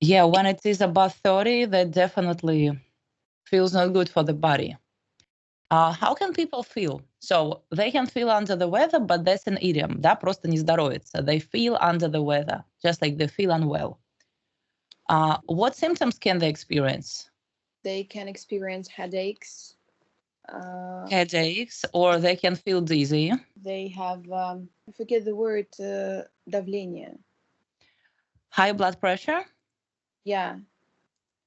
Yeah, when it is above 30, that definitely feels not good for the body. How can people feel? So they can feel under the weather, but that's an idiom. Да, просто не здоровится. They feel under the weather, just like they feel unwell. What symptoms can they experience? They can experience headaches. Headaches, or they can feel dizzy. They have, I forget the word, давление. High blood pressure. Yeah,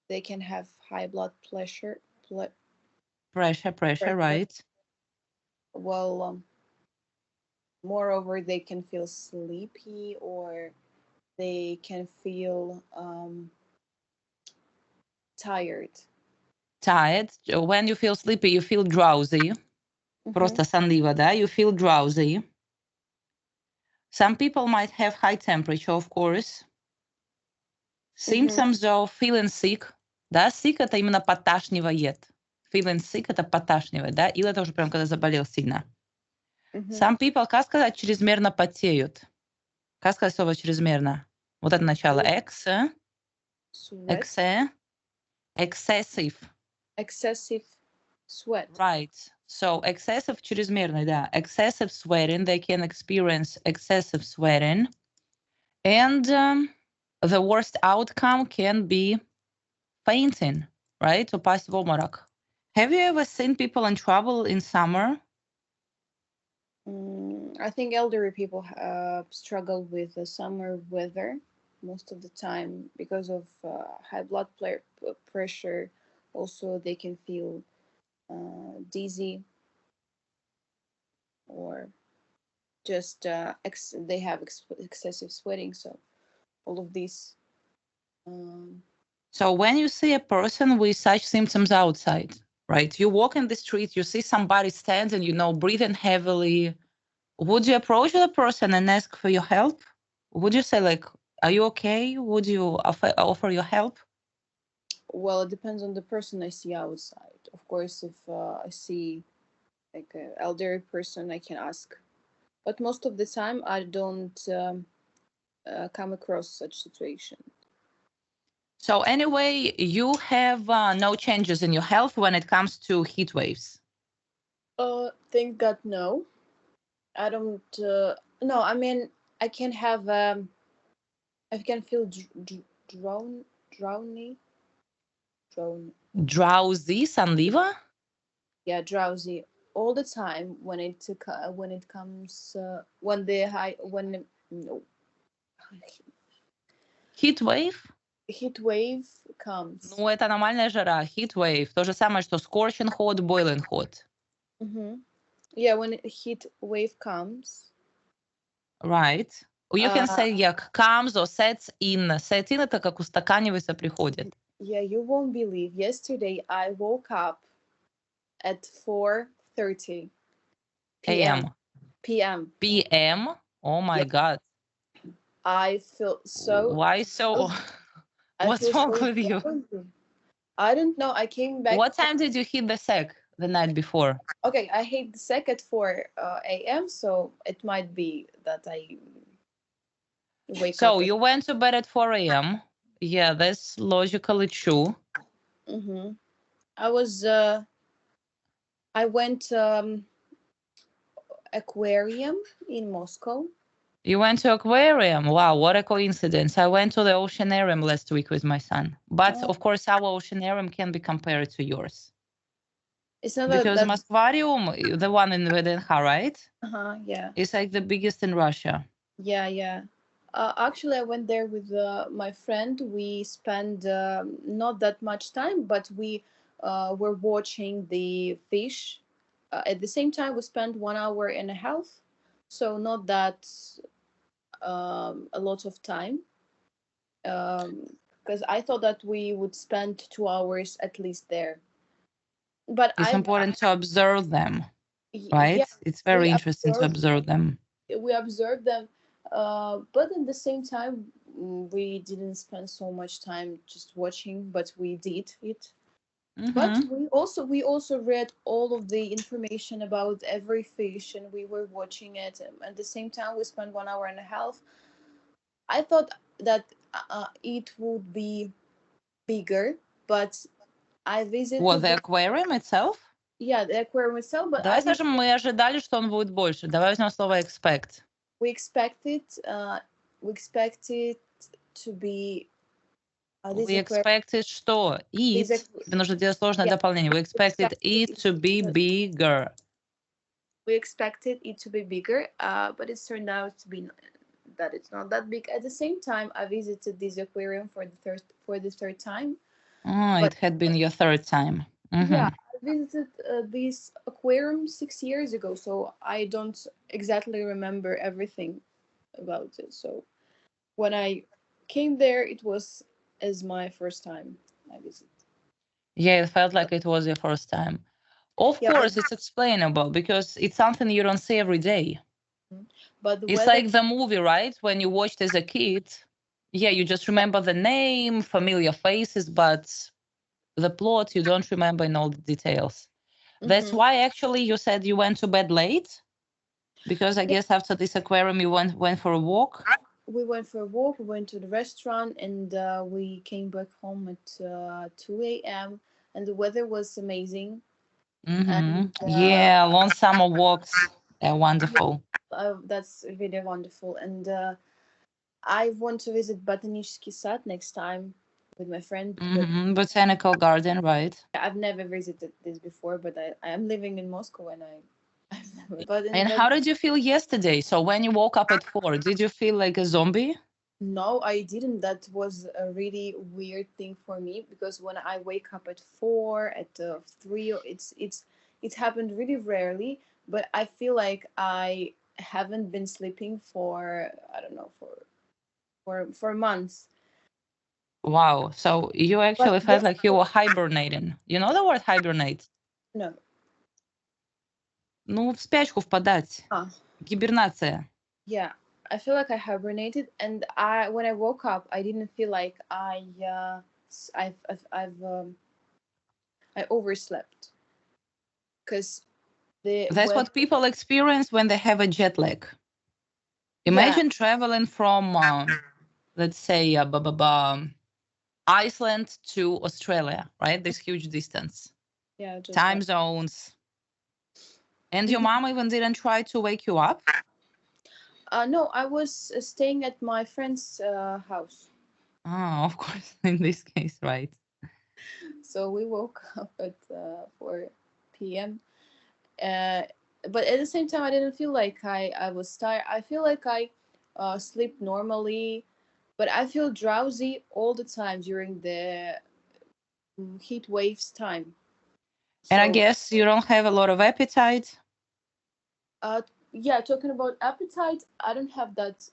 they can have high blood pressure. Pressure, Pressure. right. Well, moreover, they can feel sleepy, or they can feel tired. Tired. When you feel sleepy, you feel drowsy. Просто сонливо, да? You feel drowsy. Some people might have high temperature, of course. Symptoms of feeling sick. Да, sick это именно поташнивает. Feeling sick это поташнивает, да? Или это уже прям когда заболел сильно. Some people, как сказать, чрезмерно потеют. Как сказать слово чрезмерно? Вот это начало. Excessive. Excessive sweat. Right. So excessive, чрезмерный, да. Excessive sweating. They can experience excessive sweating. And the worst outcome can be fainting, right? Упасть в обморок. Have you ever seen people in trouble in summer? I think elderly people struggle with the summer weather most of the time because of high blood pressure. Also, they can feel dizzy, or just they have excessive sweating. So all of these. So when you see a person with such symptoms outside, right? You walk in the street, you see somebody standing, breathing heavily. Would you approach the person and ask for your help? Would you say like, are you okay? Would you offer your help? Well, it depends on the person I see outside. Of course, if I see like an elderly person, I can ask. But most of the time, I don't come across such situation. So anyway, you have no changes in your health when it comes to heat waves. Thank God, no. I don't. No, I mean, I can have. I can feel drowny. Drowsy, сонлива? Yeah, drowsy all the time when it comes when the high when no Heat wave? heat wave comes. Ну, это аномальная жара, heat wave. То же самое, что scorching hot, boiling hot. Yeah, when heat wave comes. Right. You can say, yeah, comes or sets in. Set in это как устаканивается, приходит. Yeah, you won't believe. Yesterday, I woke up at 4:30 p.m. PM? Oh my God. I feel so. Why so? What's wrong with you? I don't know. I came back. What time did you hit the sack the night before? Okay, I hit the sack at 4 a.m., so it might be that I wake up. So you went to bed at 4 a.m. Yeah, that's logically true. I was. I went aquarium in Moscow. You went to aquarium. Wow, what a coincidence. I went to the oceanarium last week with my son. But of course, our oceanarium can be compared to yours. It's not because Moskvarium, the one in VDNH, right? Yeah. It's like the biggest in Russia. Yeah. Actually, I went there with my friend. We spent not that much time, but we were watching the fish. At the same time, we spent 1.5 hours, so not that a lot of time. Because I thought that we would spend 2 hours at least there. But it's important to observe them, right? Yeah, it's very interesting to observe them. We observed them, but at the same time, we didn't spend so much time just watching, but we did it. But we also read all of the information about every fish, and we were watching it. At the same time, we spent 1.5 hours. I thought that it would be bigger, but I What, visited the aquarium itself? the aquarium itself, but Давай скажем, мы ожидали, что он будет больше. Давай возьмем слово expect. we expected to be We expected что? It. Тебе нужно делать сложное дополнение. We expected it to be bigger. We expected it to be bigger, but it's turned out to be that it's not that big. At the same time, I visited this aquarium for the third time. Oh, it had been your third time. Yeah, I visited this aquarium 6 years ago, so I don't exactly remember everything about it. So when I came there, it was as my first time I visited. Yeah, it felt like it was your first time. Of course, it's explainable because it's something you don't see every day. But it's like the movie, right? When you watched as a kid, yeah, you just remember the name, familiar faces, but the plot you don't remember in all the details. That's why actually you said you went to bed late, because I guess after this aquarium you went for a walk. We went for a walk, we went to the restaurant, and we came back home at 2 a.m. and the weather was amazing. And, yeah, long summer walks are wonderful. That's really wonderful. And I want to visit Botaniczny Sad next time with my friend. Botanical garden, right? I've never visited this before, but I am living in Moscow and I've never. And how did you feel yesterday? So when you woke up at 4, did you feel like a zombie? No, I didn't. That was a really weird thing for me because when I wake up at 4, at 3, it happened really rarely. But I feel like I haven't been sleeping for, I don't know, for months. Wow. So you actually felt like you were hibernating. You know the word hibernate? No. Ну, в спячку впадать. Гибернация. Yeah, I feel like I hibernated, and when I woke up, I didn't feel like I overslept because that's what people experience when they have a jet lag. Imagine traveling from, let's say, Iceland to Australia, right? This huge distance. Yeah, time zones. And your mom even didn't try to wake you up? No, I was staying at my friend's house. Oh, of course, in this case, right. So we woke up at 4 p.m. But at the same time, I didn't feel like I was tired. I feel like I sleep normally, but I feel drowsy all the time during the heat waves time. And I guess you don't have a lot of appetite? Yeah, talking about appetite, I don't have that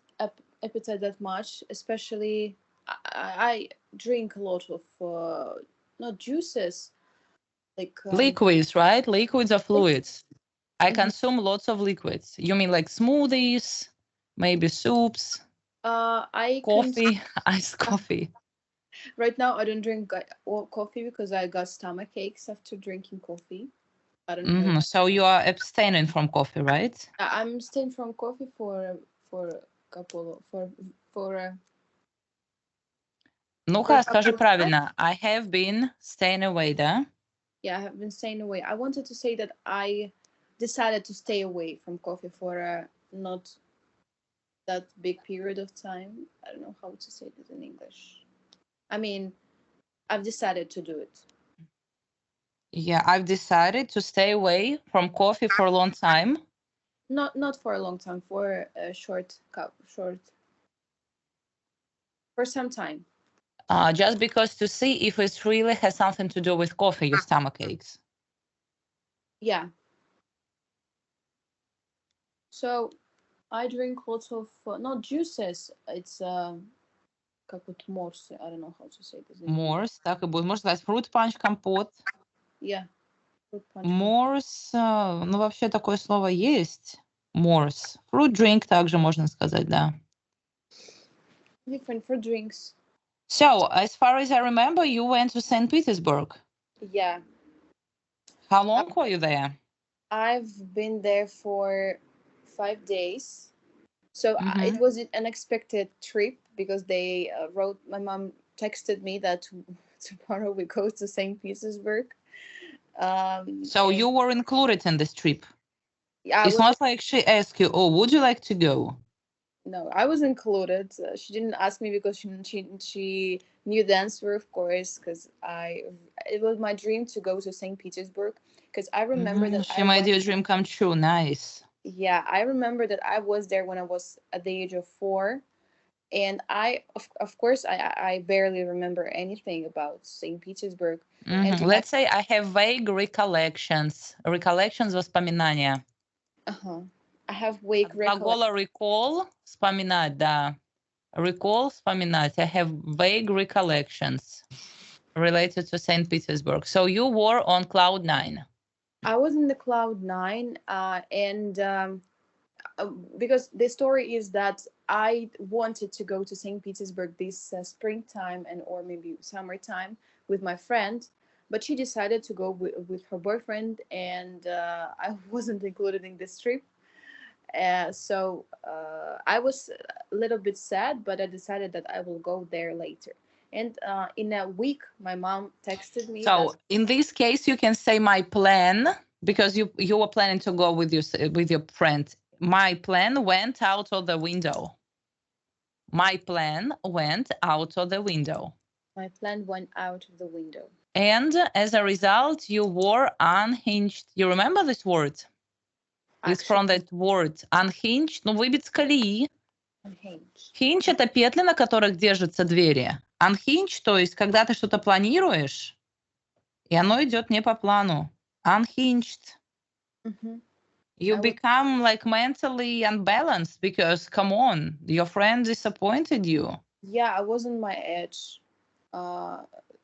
appetite that much, especially I drink a lot of not juices, like liquids, right? Liquids or fluids. I consume lots of liquids. You mean like smoothies, maybe soups, coffee, iced coffee? Right now, I don't drink coffee because I got stomach aches after drinking coffee. I don't know. So you are abstaining from coffee, right? I'm abstaining from coffee for a couple for. Ну-ка, скажи правильно. I have been staying away, да? Yeah, I have been staying away. I wanted to say that I decided to stay away from coffee for a not that big period of time. I don't know how to say this in English. I mean, I've decided to do it. Yeah, I've decided to stay away from coffee for a long time. Not for a long time, for a short for some time. Just because to see if it really has something to do with coffee, your stomach aches. Yeah. So I drink lots of not juices. It's как вот морсы. I don't know how to say this. Морс, так и будет. Можно сказать fruit punch, компот. Yeah. Морс, ну вообще такое слово есть. Морс. Fruit drink также можно сказать, да. Different fruit drinks. So, as far as I remember, you went to St. Petersburg. Yeah. How long were you there? I've been there for 5 days. So it was an unexpected trip because they wrote. My mom texted me that tomorrow we go to St. Petersburg. So And you were included in this trip. yeah, It's not like she asked you, "Oh, would you like to go?" no, I was included. She didn't ask me because she knew the answer, of course, because it was my dream to go to St. Petersburg, because I remember that She made your dream come true. Nice. yeah, I remember that I was there when I was at the age of 4, and of course I barely remember anything about St. Petersburg. And Let's say I have vague recollections. Воспоминания. I have vague От глагола recall, вспоминать, да. Recall, вспоминать. I have vague recollections related to St. Petersburg. So you were on cloud 9. I was in the cloud 9, and because the story is that I wanted to go to St. Petersburg this springtime and or maybe summertime with my friend, but she decided to go with her boyfriend, and I wasn't included in this trip. So I was a little bit sad, but I decided that I will go there later. And in a week, my mom texted me. So in this case, you can say my plan, because you were planning to go with your friend. My plan went out of the window. My plan went out of the window. My plan went out of the window. And as a result, you were unhinged. You remember this word? It's from that word unhinged, ну, выбит с колеи. Hinge — это петли, на которых держатся двери. Unhinged, то есть когда ты что-то планируешь, и оно идет не по плану. Unhinged. You become like mentally unbalanced because, come on, your friend disappointed you. Yeah, I was on my edge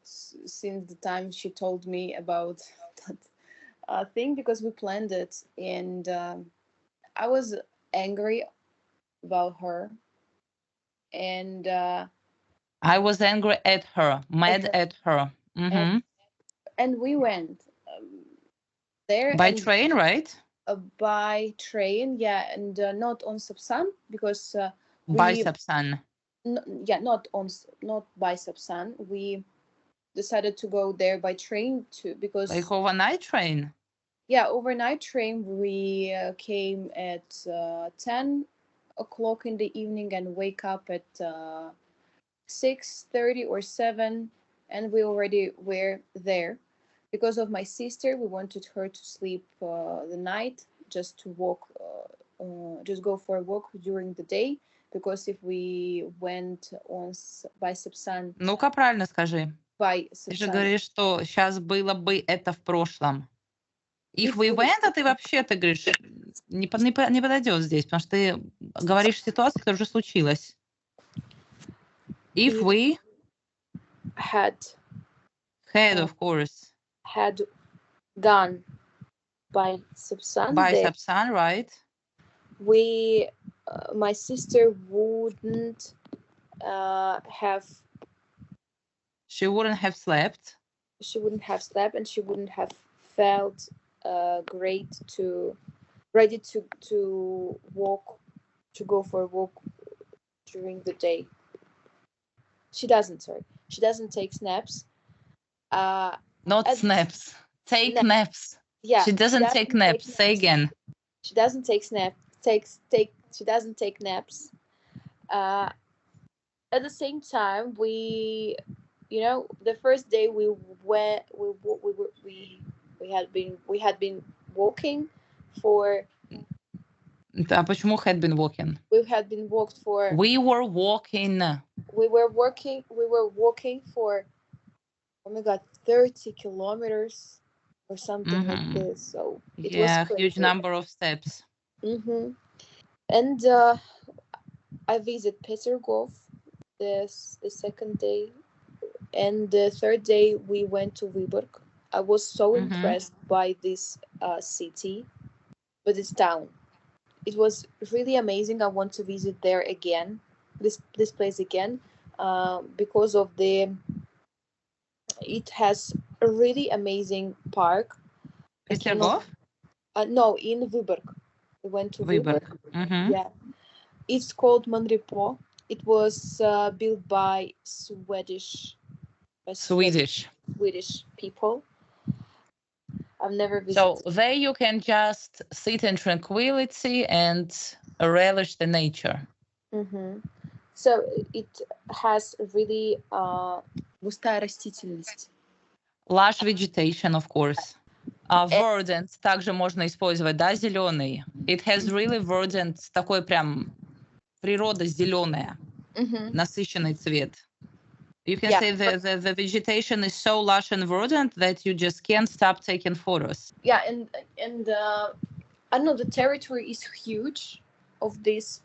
since the time she told me about that thing, because we planned it, and I was angry about her, and I was angry at her, mad at her. And we went there by train, right? By train, yeah, and not on Sapsan, because by Sapsan. Not by Sapsan. We decided to go there by train too, because like overnight train. Yeah, overnight train. We came at 10 o'clock in the evening and wake up at 6:30 or 7, and we already were there. Because of my sister, we wanted her to sleep the night, just to walk, just go for a walk during the day. Because if we went on by Sapsan... Ну-ка, правильно скажи. By Sapsan. Ты же говоришь, что сейчас было бы это в прошлом. If we went, а ты вообще, ты говоришь, не подойдет здесь, потому что ты говоришь ситуацию, которая уже случилась. If we had, of course, had gone by Sapsan. By Sapsan, right? We, my sister wouldn't have. She wouldn't have slept. She wouldn't have slept, and she wouldn't have felt ready to walk, to go for a walk during the day. She doesn't take snaps. Not snaps. Take naps. Yeah. She doesn't take naps. Say again. She doesn't take snaps. She doesn't take naps. At the same time, we, the first day we had been walking for. А почему had been walking? We had been walked for. We were walking. We were walking for, oh my God, 30 kilometers or something like this. So it was crazy. Huge number of steps. And I visited Petrograd the second day, and the third day we went to Vyborg. I was so impressed by this city, but this town. It was really amazing. I want to visit there again, this place again, because of it has a really amazing park. Petrograd? No, in Vyborg. We went to Vyborg. Yeah. It's called Monrepo. It was built by Swedish people. I've never visited. So there you can just sit in tranquility and relish the nature. So it has really густая растительность. Lush vegetation, of course. Verdant также можно использовать, да, зеленый. It has really verdant, такой прям природа зеленая, насыщенный цвет. You can say the vegetation is so lush and verdant that you just can't stop taking photos. Yeah, and I don't know, the territory is huge of this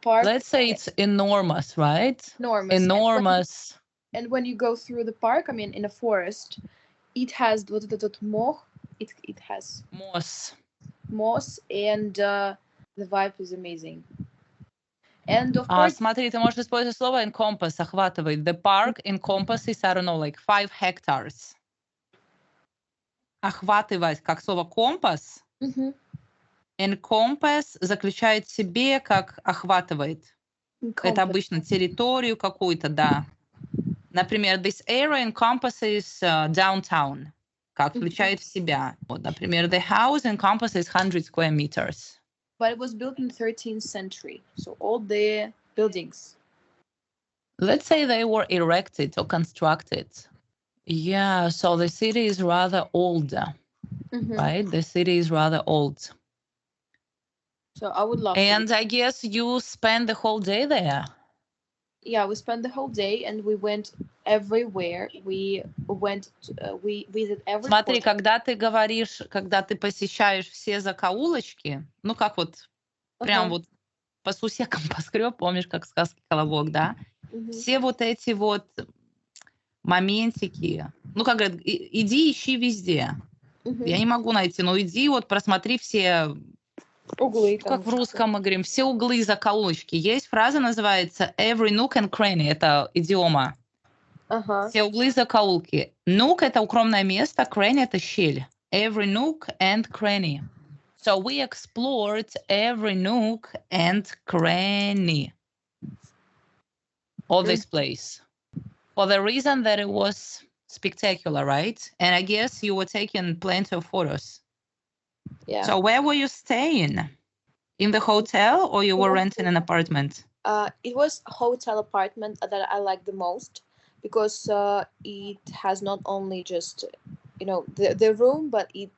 park. Let's say it's enormous, right? Enormous. And when you go through the park, I mean, in a forest, it has вот этот мох, it has moss, and the vibe is amazing. And of course, смотри, ты можешь использовать слово encompass, охватывает. The park encompasses, I don't know, like 5 hectares. Охватывать, как слово компас. Encompass заключает в себе, как охватывает. Это обычно территорию какую-то, да. Например, this area encompasses downtown. Как включает в себя. Вот, например, the house encompasses 100 square meters. But it was built in the 13th century, so all the buildings. Let's say they were erected or constructed. Yeah, so the city is rather old, right? The city is rather old. So I would love And I guess you spent the whole day there. Yeah, we spent the whole day and we went everywhere. We visited every Смотри, когда ты говоришь, когда ты посещаешь все закоулочки, ну как вот, прям вот по сусекам поскреб, помнишь, как в сказке «Колобок», да? Все вот эти вот моментики, ну как говорят, иди ищи везде. Я не могу найти, но иди вот просмотри все углы. Как в русском мы говорим, все углы и закоулочки. Есть фраза, называется every nook and cranny, это идиома. Все углы и закоулки. Nook — это укромное место, cranny — это щель. Every nook and cranny. So we explored every nook and cranny of this place. For the reason that it was spectacular, right? And I guess you were taking plenty of photos. Yeah. So where were you staying? In the hotel or you were renting an apartment? It was a hotel apartment that I like the most because it has not only just, the room, but it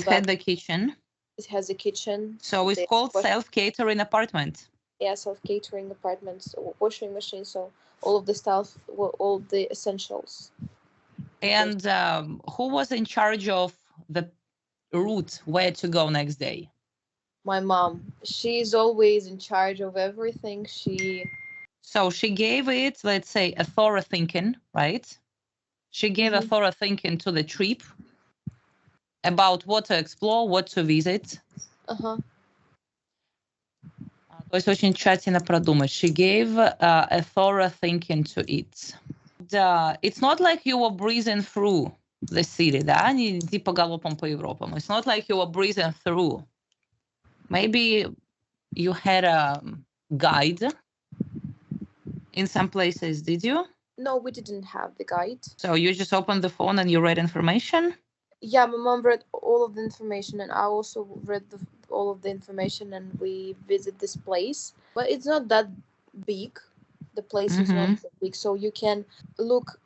had the kitchen. It has a kitchen. So it's called self-catering apartment. Yeah, self-catering apartments, washing machine, so all of the stuff, all the essentials. And who was in charge of the route where to go next day? My mom. She's always in charge of everything. So she gave it, let's say, a thorough thinking, right? She gave a thorough thinking to the trip about what to explore, what to visit. То есть очень тщательно продумать. She gave a thorough thinking to it. It's not like you were breezing through the city, да? Не иди по галопам по Европам. It's not like you were breezing through. Maybe you had a guide in some places, did you? No, we didn't have the guide. So you just opened the phone and you read information? Yeah, my mom read all of the information and I also read all of the information and we visit this place. But it's not that big. The place is not that big. So you can look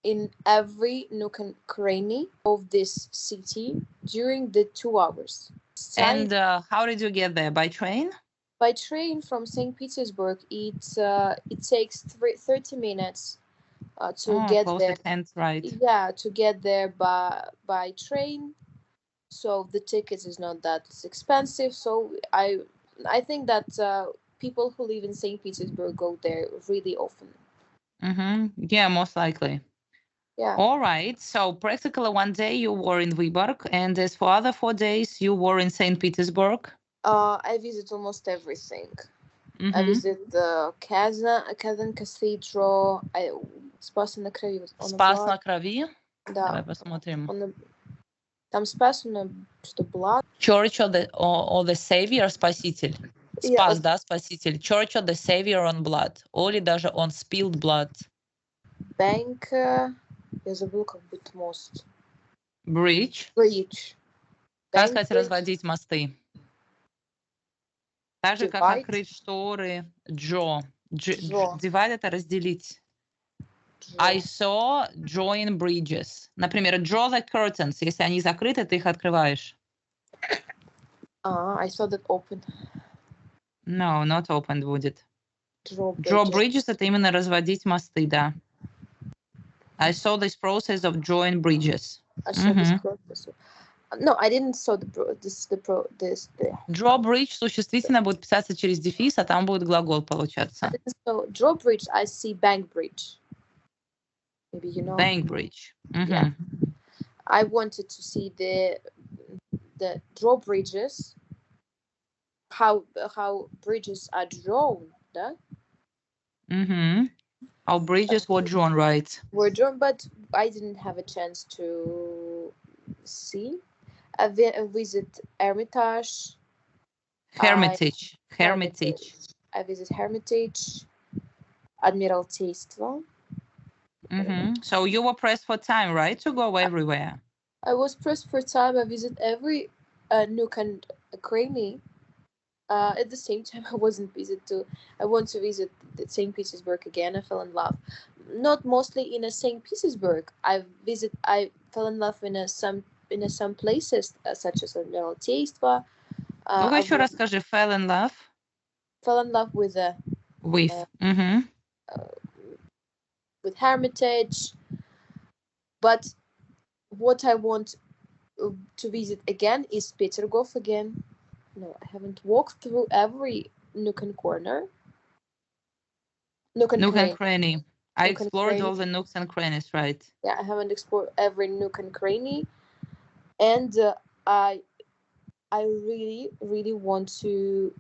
in every nook and cranny of this city during the 2 hours. And how did you get there? By train? By train from St. Petersburg, it takes 30 minutes to get there. Right. Yeah, to get there by train. So the tickets is not that expensive. So I think that people who live in St. Petersburg go there really often. Yeah, most likely. Yeah. All right. So practically one day you were in Vyborg, and as for other 4 days you were in St. Petersburg. I visit almost everything. I visit the Kazan Cathedral. Спас на крови. Спас на крови? Да. Давай посмотрим. Там спас, что blood. Church of the Savior, Спаситель. Yeah, Спас, да, спаситель. Church of the Savior on blood. Или даже on spilled blood. bank. Я забыла, как будет мост. Bridge. Bridge. Как Bank сказать bridge. разводить мосты? Так же, как Divide. открыть шторы. Draw. Draw. Divide — это разделить. I saw join bridges. Например, draw the curtains. Если они закрыты, ты их открываешь. I saw that open. No, not opened будет. Draw Draw bridges. bridges — это именно разводить мосты, да. I saw this process of drawing bridges. I saw this process. No, I didn't saw the Draw bridge существительное будет писаться через дефис, а там будет глагол получаться. So draw bridge, I see bank bridge. Maybe you know. Bank bridge. Yeah. I wanted to see the drawbridges, how bridges are drawn, да? How bridges were drawn, right? Were drawn, but I didn't have a chance to see. I visit Hermitage. Hermitage. I visit Hermitage, Admiraltейство. So you were pressed for time, right, to go everywhere? I was pressed for time. I visit every nook and cranny. At the same time, I want to visit St. Petersburg again. I fell in love, not mostly in St. Petersburg. I fell in love in some places such as Admiraltейство. Ну-ка еще раз скажи, fell in love. Fell in love with with Hermitage, but what I want to visit again is Petergov again. No, I haven't walked through every nook and corner. Nook and cranny. I explored all the nooks and crannies, right? Yeah, I haven't explored every nook and cranny, and I really, really want to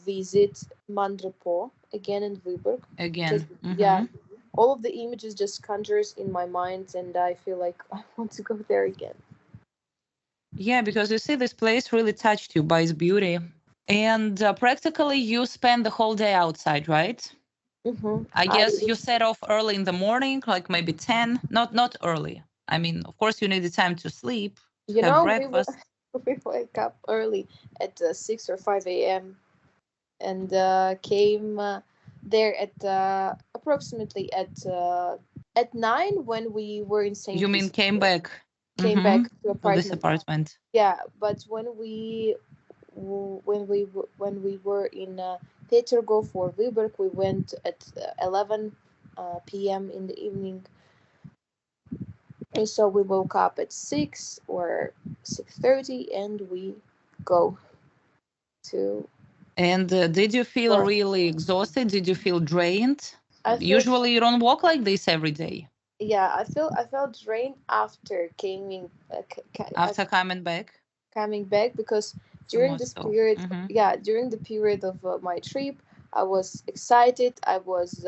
visit Mandrepo again in Vyborg. Again. Yeah, all of the images just conjures in my mind, and I feel like I want to go there again. Yeah, because you see, this place really touched you by its beauty. And practically you spend the whole day outside, right? I guess you set off early in the morning, like maybe 10. Not early. I mean, of course, you need the time to sleep, to have breakfast. We wake up early at 6 or 5 a.m. and came there at approximately at 9 when we were in St. You mean came back? Came back to this apartment. Yeah, but when we were in Petergov or Vyborg, we went at 11 p.m. in the evening. And so we woke up at 6 or 6:30 and we go to. And did you feel really exhausted? Did you feel drained? Usually you don't walk like this every day. Yeah, I felt drained after coming back. Coming back because during this period, during the period of my trip, I was excited. I was.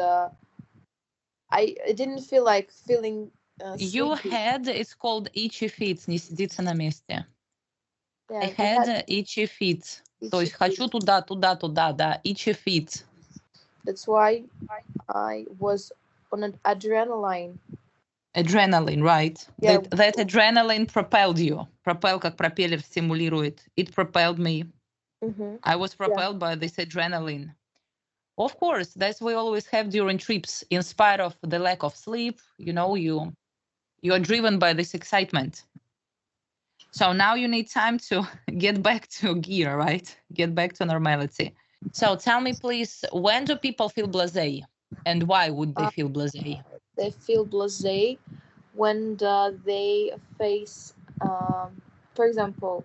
I didn't feel like feeling. You had, it's called itchy feet, не сидится на месте. I had itchy feet. То есть хочу туда, да, itchy feet. That's why I was on an adrenaline. Adrenaline, right? Yeah. That adrenaline propelled you. Propel как пропеллер стимулирует. It propelled me. I was propelled by this adrenaline. Of course, that's what we always have during trips. In spite of the lack of sleep, you know, you are driven by this excitement. So now you need time to get back to gear, right? Get back to normality. So tell me, please, when do people feel blasé? And why would they feel blasé? They feel blasé when they face, for example,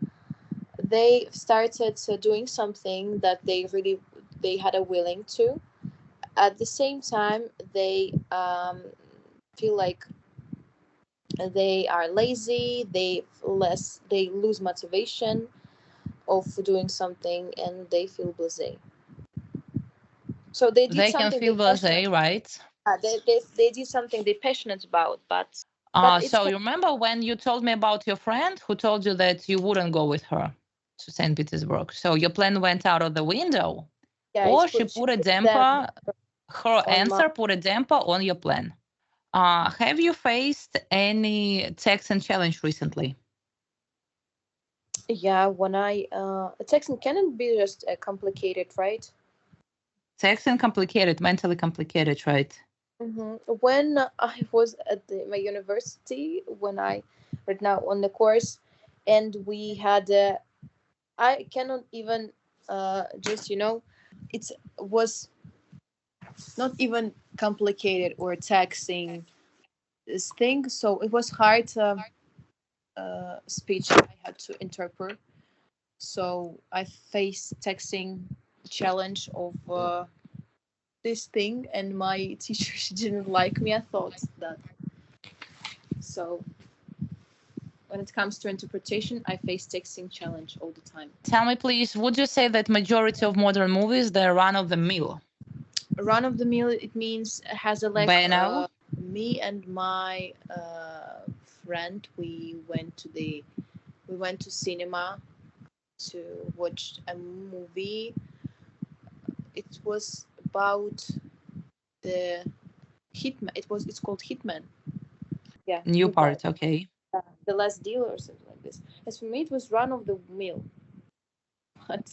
they started doing something that they had a willing to. At the same time, they feel like they are lazy. They lose motivation of doing something, and they feel blasé. So they can feel blasé, right? They did something they're passionate about, but so you remember when you told me about your friend who told you that you wouldn't go with her to St. Petersburg? So your plan went out of the window. Yeah, Or she she put a put them her on my. answer put a damper on your plan. Have you faced any texting challenge recently? Yeah, when I texting can be just complicated, right? Texting complicated, mentally complicated, right? When I was at my university, when I right now on the course, and we had I cannot even just it was not even complicated or taxing this thing, so it was hard speech I had to interpret. So I faced texting challenge of this thing, and my teacher she didn't like me. I thought that. So when it comes to interpretation, I face texting challenge all the time. Tell me, please, would you say that majority of modern movies, they're run of the mill? Run of the mill, it means has a like Banal? me and my friend. We went to cinema to watch a movie. It was about the Hitman. It's called Hitman. Yeah, New new part. part, okay. The last deal or something like this. As for me, it was run of the mill, but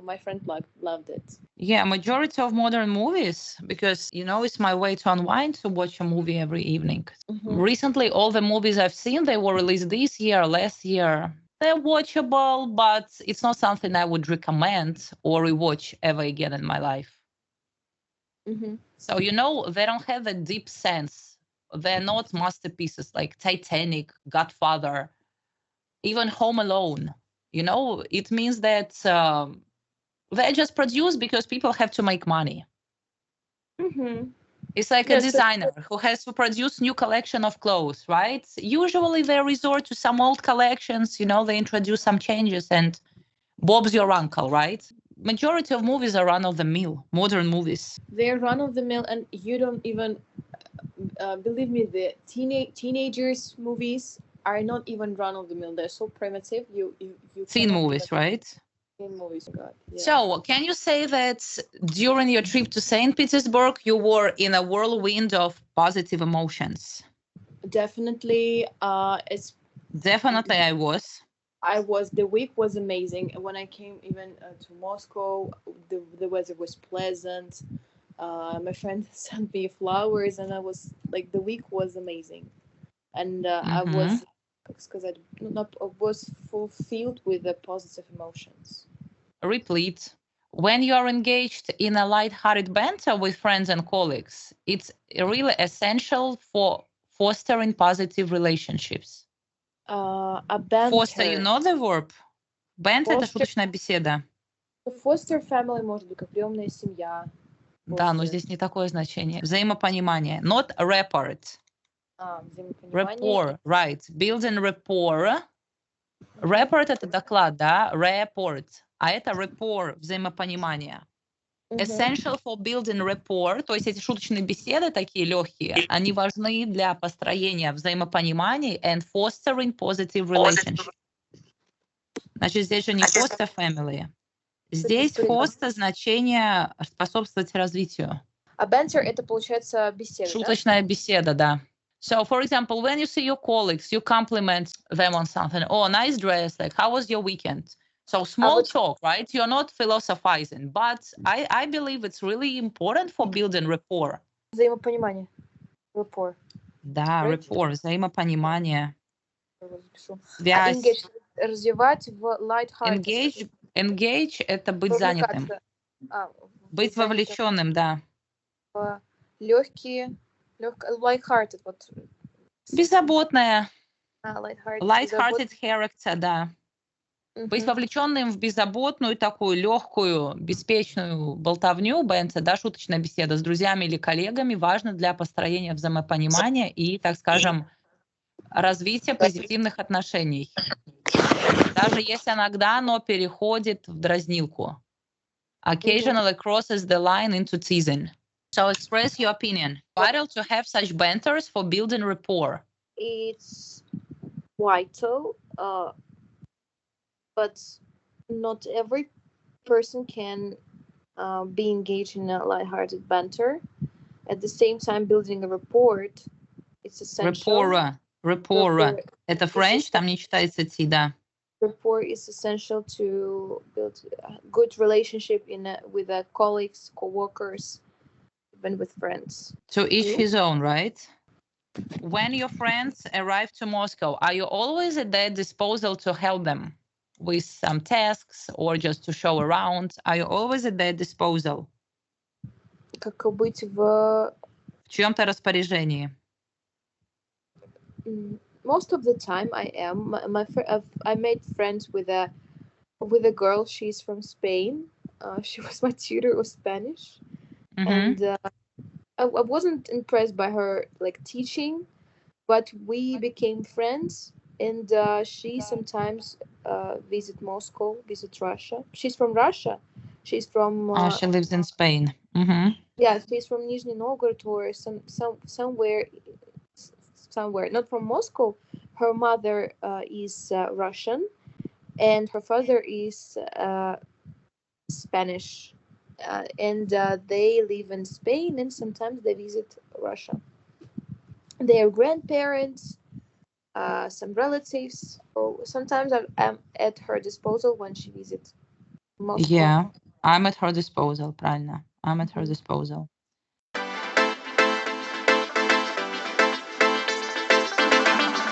my friend loved it. Yeah, majority of modern movies, because it's my way to unwind to watch a movie every evening. Recently, all the movies I've seen, they were released this year, last year. They're watchable, but it's not something I would recommend or rewatch ever again in my life. So, they don't have a deep sense. They're not masterpieces like Titanic, Godfather, even Home Alone. It means that they're just produced because people have to make money. It's like a designer who has to produce new collection of clothes, right? Usually they resort to some old collections, they introduce some changes and Bob's your uncle, right? Majority of movies are run of the mill, modern movies. They're run of the mill, and you don't even believe me. The teenagers movies are not even run of the mill. They're so primitive. You Teen cannot even. movies, right? Teen movies, God. Yeah. So, can you say that during your trip to St. Petersburg, you were in a whirlwind of positive emotions? Definitely. It's. Definitely, I was. I was. The week was amazing. When I came even to Moscow, the weather was pleasant. My friend sent me flowers, and I was like, the week was amazing, and I was because I was fulfilled with the positive emotions. Replete. When you are engaged in a light-hearted banter with friends and colleagues, it's really essential for fostering positive relationships. A Foster, banter. the verb? Banter — это Foster, шуточная беседа. foster family может быть как приемная семья. Да, но Foster. здесь не такое значение. Взаимопонимание. Not rapport. Взаимопонимание. Rapport, right. Building rapport. Rapport — это доклад, да? Report. А это rapport, взаимопонимание. Essential for building rapport, то есть эти шуточные беседы такие легкие, они важны для построения взаимопониманий and fostering positive relationships. Значит, здесь же не foster family. Здесь foster значение способствовать развитию. А banter это получается беседа, Шуточная беседа, да. So, for example, when you see your colleagues, you compliment them on something. Oh, nice dress. Like, how was your weekend? So small talk, right? You're not philosophizing, but I believe it's really important for building rapport. Взаимопонимание. Rapport. Да, Right? rapport, взаимопонимание. Связь. Engage развивать в light-hearted. Engage — это быть занятым. Быть вовлеченным, да. Легкие, light-hearted. Вот. Беззаботная. Light-hearted character, да. Быть вовлеченным в беззаботную, такую легкую, беспечную болтовню, бенца, да, шуточная беседа с друзьями или коллегами важно для построения взаимопонимания и, так скажем, развития позитивных отношений. Даже если иногда оно переходит в дразнилку. Occasionally crosses the line into teasing. So express your opinion. Vital to have such banters for building rapport. It's vital, but not every person can be engaged in a lighthearted banter. At the same time, building a rapport, it's essential. Rapport. Rapport Это is French, essential. там не читается T, да. Rapport is essential to build a good relationship with colleagues, co-workers, even with friends. To each You? his own, right? When your friends arrive to Moscow, are you always at their disposal to help them with some tasks or just to show around? Are you always at their disposal? Как быть в В чьем-то распоряжении? Most of the time I am. I made friends with a girl. She's from Spain. She was my tutor of Spanish, and I wasn't impressed by her like teaching, but we became friends. And she sometimes visit Moscow, visit Russia. She's from Russia. She's from She lives in Spain. yeah, she's from Nizhny Novgorod or somewhere, not from Moscow. Her mother is Russian, and her father is Spanish, and they live in Spain, and sometimes they visit Russia. Their grandparents, some relatives. So sometimes I'm at her disposal when she visits Moscow. Yeah, I'm at her disposal, правильно. I'm at her Mhm. disposal.